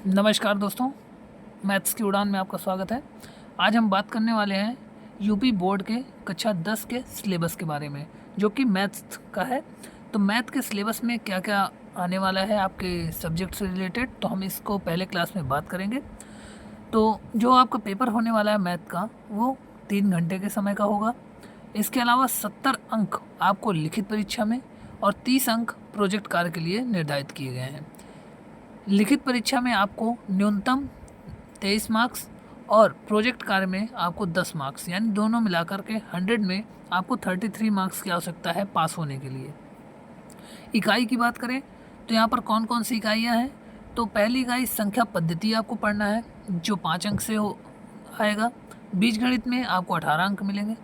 नमस्कार दोस्तों, मैथ्स की उड़ान में आपका स्वागत है। आज हम बात करने वाले हैं यूपी बोर्ड के कक्षा 10 के सिलेबस के बारे में, जो कि मैथ्स का है। तो मैथ के सिलेबस में क्या क्या आने वाला है आपके सब्जेक्ट से रिलेटेड, तो हम इसको पहले क्लास में बात करेंगे। तो जो आपका पेपर होने वाला है मैथ का, वो 3 घंटे के समय का होगा। इसके अलावा 70 अंक आपको लिखित परीक्षा में और 30 अंक प्रोजेक्ट कार्य के लिए निर्धारित किए गए हैं। लिखित परीक्षा में आपको न्यूनतम 23 मार्क्स और प्रोजेक्ट कार्य में आपको 10 मार्क्स, यानी दोनों मिलाकर के 100 में आपको 33 मार्क्स की आवश्यकता है पास होने के लिए। इकाई की बात करें तो यहाँ पर कौन कौन सी इकाइयाँ हैं, तो पहली इकाई संख्या पद्धति आपको पढ़ना है, जो 5 अंक से आएगा। बीजगणित में आपको 18 अंक मिलेंगे।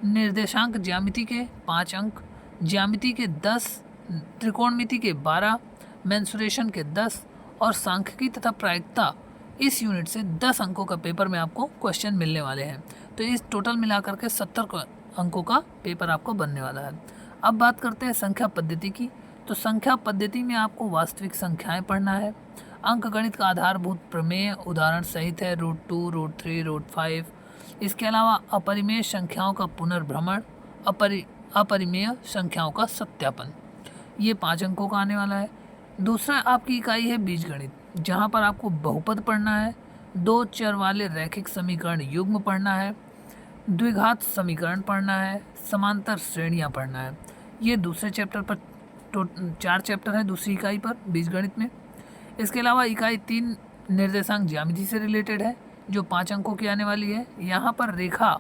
निर्देशांक ज्यामिति के 5 अंक, ज्यामिति के 10, त्रिकोणमिति के 12, मेंसुरेशन के 10 और सांख्यिकी तथा प्रायिकता इस यूनिट से 10 अंकों का पेपर में आपको क्वेश्चन मिलने वाले हैं। तो इस टोटल मिलाकर के 70 अंकों का पेपर आपको बनने वाला है। अब बात करते हैं संख्या पद्धति की। तो संख्या पद्धति में आपको वास्तविक संख्याएं पढ़ना है। अंक गणित का आधारभूत प्रमेय उदाहरण सहित है √2, √3, √5। इसके अलावा अपरिमेय संख्याओं का पुनर्भ्रमण, अपरिमेय संख्याओं का सत्यापन, ये 5 अंकों का आने वाला है। दूसरा आपकी इकाई है बीजगणित, जहाँ पर आपको बहुपद पढ़ना है, 2 चर वाले रैखिक समीकरण युग्म पढ़ना है, द्विघात समीकरण पढ़ना है, समांतर श्रेणियाँ पढ़ना है। ये दूसरे चैप्टर पर 4 चैप्टर है दूसरी इकाई पर बीजगणित में। इसके अलावा इकाई 3 निर्देशांक ज्यामिति से रिलेटेड है, जो 5 अंकों की आने वाली है। यहाँ पर रेखा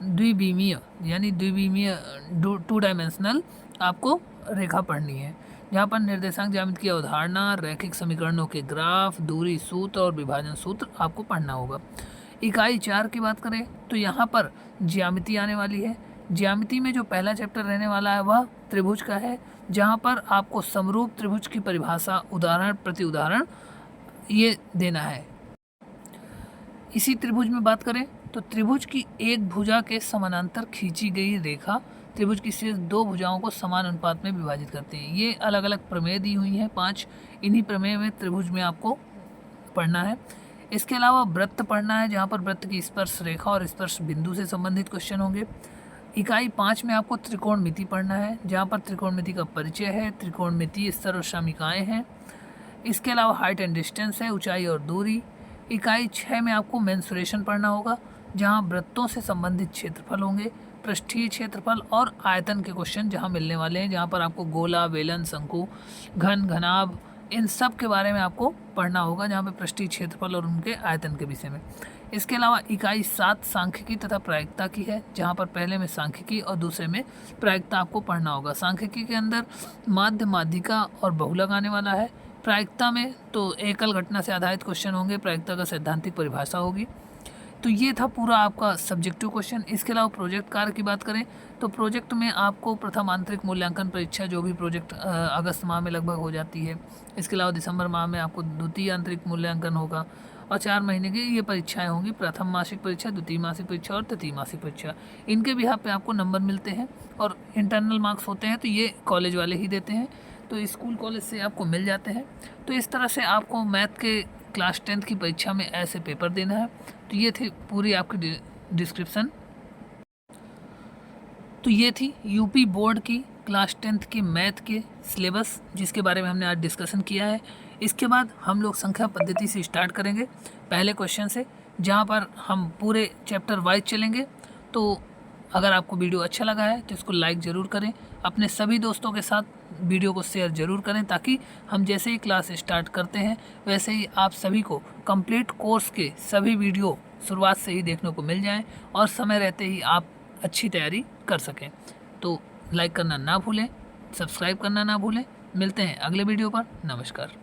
द्विविमीय यानी 2 डायमेंशनल आपको रेखा पढ़नी है, जहाँ पर निर्देशांक ज्यामिति की अवधारणा, रैखिक समीकरणों के ग्राफ, दूरी सूत्र और विभाजन सूत्र आपको पढ़ना होगा। इकाई 4 की बात करें तो यहाँ पर ज्यामिति आने वाली है। ज्यामिति में जो पहला चैप्टर रहने वाला है वह त्रिभुज का है, जहाँ पर आपको समरूप त्रिभुज की परिभाषा, उदाहरण प्रति उदाहरण ये देना है। इसी त्रिभुज में बात करें तो त्रिभुज की एक भुजा के समानांतर खींची गई रेखा त्रिभुज की शेष 2 भुजाओं को समान अनुपात में विभाजित करते हैं। ये अलग अलग प्रमेय दी हुई हैं 5। इन्हीं प्रमेय में त्रिभुज में आपको पढ़ना है। इसके अलावा वृत्त पढ़ना है, जहाँ पर वृत्त की स्पर्श रेखा और स्पर्श बिंदु से संबंधित क्वेश्चन होंगे। इकाई 5 में आपको त्रिकोणमिति पढ़ना है, जहाँ पर त्रिकोणमिति का परिचय है, त्रिकोणमिति स्तर और सामिकाएँ हैं। इसके अलावा हाइट एंड डिस्टेंस है, ऊंचाई और दूरी। इकाई 6 में आपको मेंसुरेशन पढ़ना होगा, जहाँ वृत्तों से संबंधित क्षेत्रफल होंगे, पृष्ठीय क्षेत्रफल और आयतन के क्वेश्चन जहाँ मिलने वाले हैं, जहाँ पर आपको गोला, बेलन, शंकु, घन, घनाभ, इन सब के बारे में आपको पढ़ना होगा, जहाँ पे पृष्ठीय क्षेत्रफल और उनके आयतन के विषय में। इसके अलावा इकाई 7 सांख्यिकी तथा प्रायिकता की है, जहाँ पर पहले में सांख्यिकी और दूसरे में प्रायिकता आपको पढ़ना होगा। सांख्यिकी के अंदर माध्य, माध्यिका और बहुलक आने वाला है। प्रायिकता में तो एकल घटना से आधारित क्वेश्चन होंगे, प्रायिकता का सैद्धांतिक परिभाषा होगी। तो ये था पूरा आपका सब्जेक्टिव क्वेश्चन। इसके अलावा प्रोजेक्ट कार्य की बात करें तो प्रोजेक्ट में आपको प्रथम आंतरिक मूल्यांकन परीक्षा, जो भी प्रोजेक्ट अगस्त माह में लगभग हो जाती है। इसके अलावा दिसंबर माह में आपको द्वितीय आंतरिक मूल्यांकन होगा और 4 महीने की ये परीक्षाएं होंगी, प्रथम मासिक परीक्षा, द्वितीय मासिक परीक्षा और तृतीय मासिक परीक्षा। इनके भी यहाँ पे आपको नंबर मिलते हैं और इंटरनल मार्क्स होते हैं, तो ये कॉलेज वाले ही देते हैं, तो स्कूल कॉलेज से आपको मिल जाते हैं। तो इस तरह से आपको मैथ के क्लास 10th की परीक्षा में ऐसे पेपर देना है। तो ये थी पूरी आपकी डिस्क्रिप्शन। तो ये थी यूपी बोर्ड की क्लास 10th के मैथ के सिलेबस, जिसके बारे में हमने आज डिस्कशन किया है। इसके बाद हम लोग संख्या पद्धति से स्टार्ट करेंगे पहले क्वेश्चन से, जहाँ पर हम पूरे चैप्टर वाइज चलेंगे। तो अगर आपको वीडियो अच्छा लगा है तो इसको लाइक ज़रूर करें, अपने सभी दोस्तों के साथ वीडियो को शेयर ज़रूर करें, ताकि हम जैसे ही क्लास स्टार्ट करते हैं वैसे ही आप सभी को कंप्लीट कोर्स के सभी वीडियो शुरुआत से ही देखने को मिल जाएं और समय रहते ही आप अच्छी तैयारी कर सकें। तो लाइक करना ना भूलें, सब्सक्राइब करना ना भूलें। मिलते हैं अगले वीडियो पर। नमस्कार।